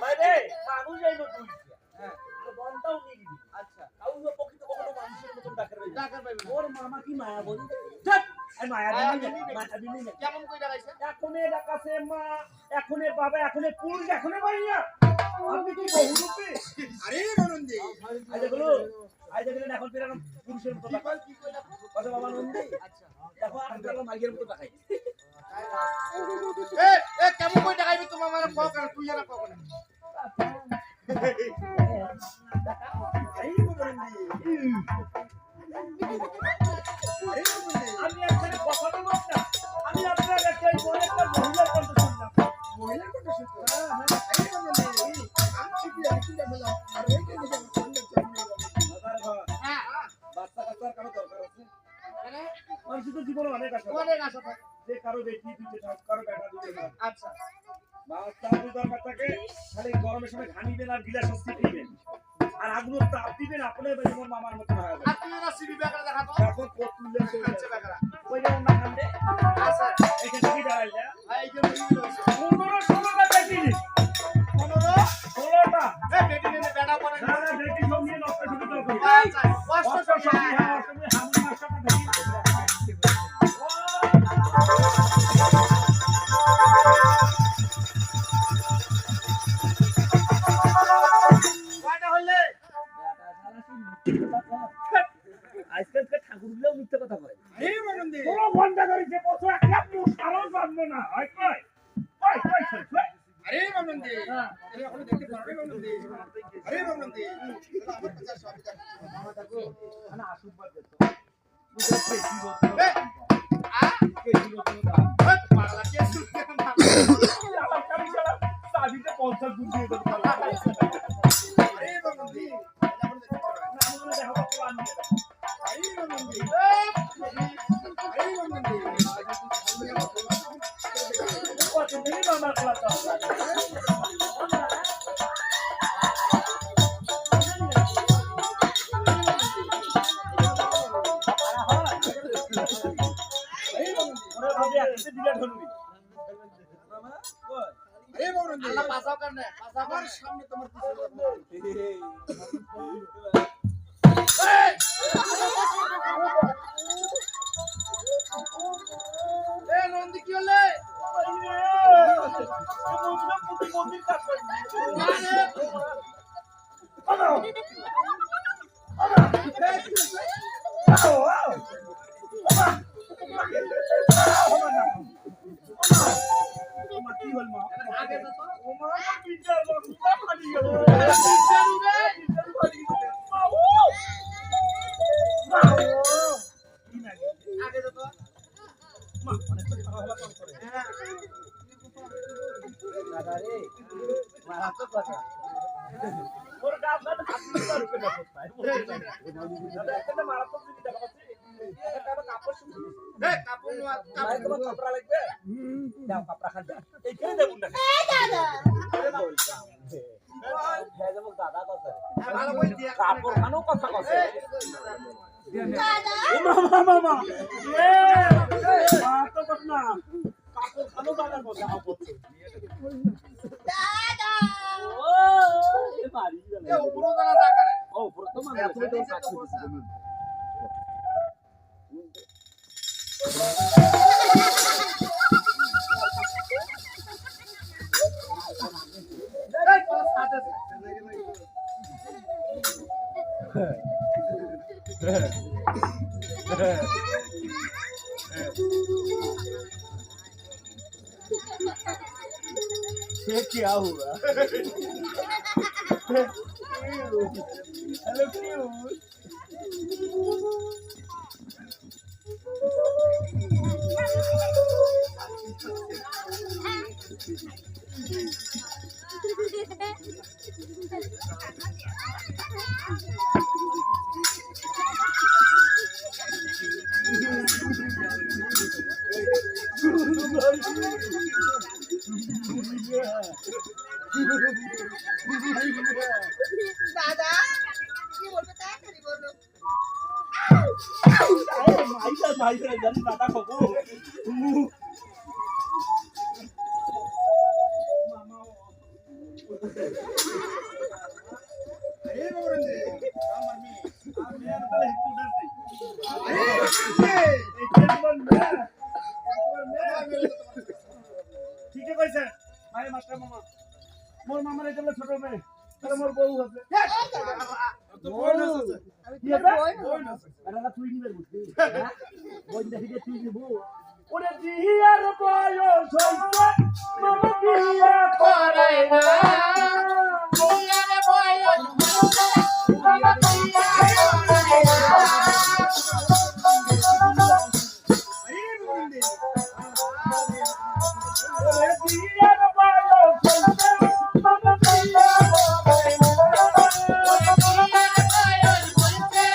আরে মানুষ যাইলো তুই হ্যাঁ তো বনটাও নিয়ে দিবি আচ্ছা তাও তো পক্ষে কখনো মানুষের মতন ডাকার পাইবে ওর মামা কি মায়া বলি ধ্যাৎ এই মায়া দিনি না কেমন কই ডাকাইছে এখনে ডাকাছে মা এখনে বাবা এখনে পুরুষ এখনে মাইয়া আপনি কি বহুরূপী আরে নন্দী আই দেখলেন এখন ফিরে পুরুষের মতো ডাকা কি কইলা কথা বাবা নন্দী আচ্ছা দেখো আর মাইয়ের মতো ডাকাই এ কেমন কই ডাকাইবি তোমার মানে কও কেন তুই না কও কেন আমি একটা কথা বলবো না আমি আপনার একটা একটা মহিলার কণ্ঠ শুনলাম মহিলার কথা শুনছো আরে নন্দী আমি কি দেখি বললাম আরে এই যে হ্যাঁ বাচ্চা কাচ্চার কারো দরকার আছে মানে মানুষের তো জীবনে অনেক আশা থাকে যে কারো বেটি দিতে চাও কারো বেটা দিতে চাও আচ্ছা বাচ্চা দরকার থাকে খালি গরমের সময় ঘানি দেন আর গিলাস দিবেন আর আগুনের তাপ দিবেন আপনি যেমন মামার মতো হয় আপনি না সিবি বেকার দেখাতো এখন কতুলে চলছে বেকার ওই যে না কান্দে আচ্ছা এখানে কি দাঁড়াইল ভাই এই যে 16টা বেটি 16টা এই বেটি নিয়ে বেটা করে না বেটি সব নিয়ে নষ্ট শুরু করো আচ্ছা কষ্ট সব তুমি হামু মাছটা দেখি আজকালকার ঠাকুরগুলো মিথ্যে কথা বলে এই নন্দী কোনো ঘন্টা ধরে যে বছর একটা সারও জানবে না হয় কয় আরে নন্দী এই এখন দেখতে পারবে নন্দী আরে নন্দী আমার কাছে সব মামা দেখো মানে আশীর্বাদ দিত পাগলা কে শুনতে আমার কাছে সাবিতে 50 গুণ দিয়ে দেব আরে নন্দী এখন দেখতে পারবে না আমরা দেখো প্ল্যান নিয়ে আরে নন্দী আরে নন্দী কত দিন মামা ক্লাস আল্লাহ বাঁচাও কারণে আমার সামনে তোমার এ নন্দী কি হলে মন্দির কাজ করে কি হল মা আগে তো ও মা বিচার বক্তা পানি গেল আগে তো মা অনেক কথা হলো কম করে দাদা রে মারা তো কথা ওর গাছ গাছ হাত দিয়ে রুপে না কোথায় দাদা একটা মারা তো দিদি দেখা পাচ্ছি এটা কাপড় শুকিয়ে এ কাপড় কাপড় তোমার কাপড় লাগবে দাও কাপড় খান এইখানে দেব না এই দাদা আরে বলতাম হ্যাঁ যেমন দাদা কথা ভালো কই দিয়া কাপড় খানো কথা কথা দাদা ও মামা মামা এ তো কত না কাপড় খানো দাদা কথা বলছে দাদা ও এ মারি এ উপরও জানা যা করে ও প্রথম আমি এত তো কাছে এই তোর সাথে ये क्या हुआ हेलो क्यूट দাদা কি বলবো তাড়াতাড়ি বলো মাইটা জানি দাদা খবর মামা अरे मामनंदे राम मम्मी আমি আর তাহলে একটু ডান্স দেই अरे এটা তোমার মেয়ে ঠিক কইছে ভাই মাস্টার মামা মোর মামার এটা হলো ছোট মেয়ে আর মোর বউ আছে तो बोल ना কি আছে আরে না তুই নিবে বুঝলি হ্যাঁ বই দেখি তুই নিব ওরে জিয়ার বয়স হইছে মামা বিয়া করাই না জিয়ার বয়স মামা বিয়া করাই না अरे मामनंदे ওরে জিয়ার বয়স হইছে মামা বিয়া করাই না अरे मामनंदे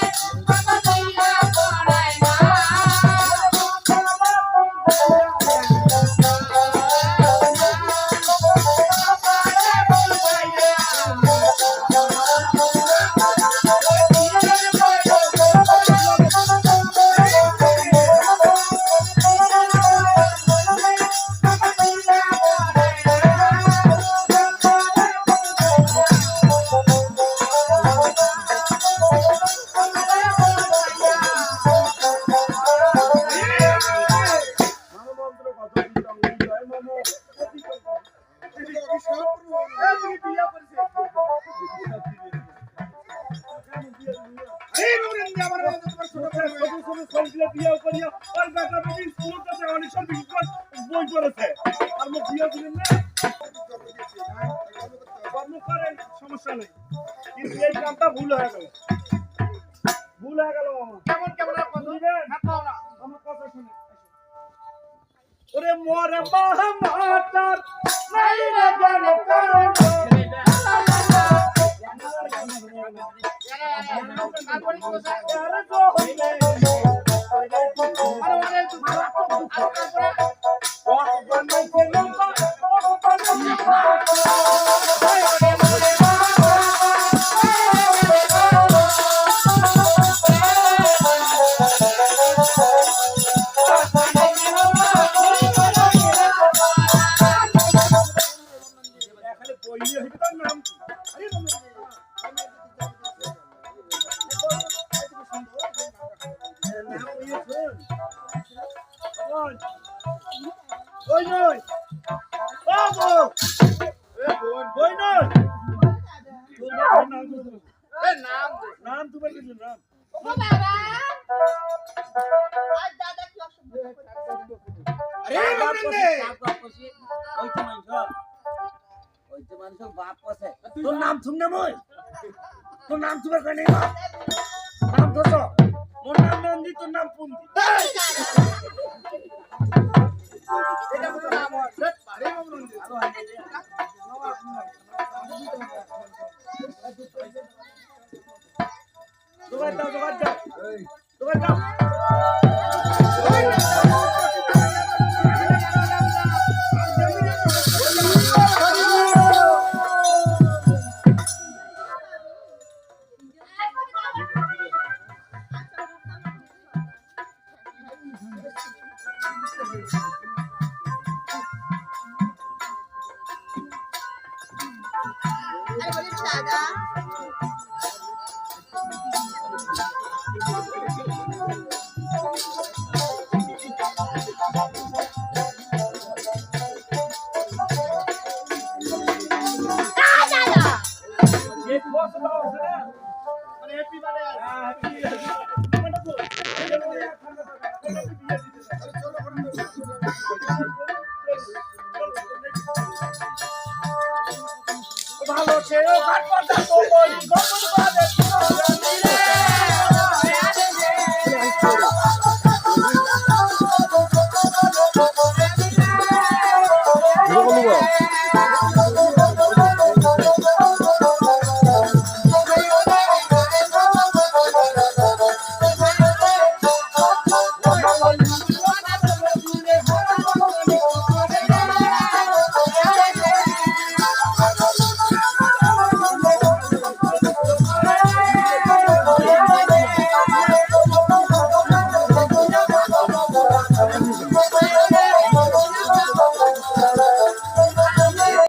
हमारा तुम्हारा छोटा भाई সমস্যা নেই কিন্তু এই কামটা ভুল হয়ে গেল কেমন কেমন আর কথা না আমার কথা শুনে ওরে মোরে মহামাতার নাই রে জ্ঞান কারণ তারপরে কি কথা আরে গো হইলে আরে আরে তোমার তারপরে ওই নয় বাবু ওই নয় এ নাম নাম তোমার কিছু নাম ও বাবা আর দাদা কি অসুবিধা अरे मामनंदे তোর নাম শুনলে মই তোর নাম তোমার কানে না নাম তো মোর নাম নন্দী তোর নাম পুন্দি এটা কোনো নাম আছে अरे मामनंदे জোগাড় দাও আরে বলি দাদা দাদা एक बॉस दाओ से अरे हैप्पी ভালো ছেও কাট পাতা তো বলি গল্প বাদে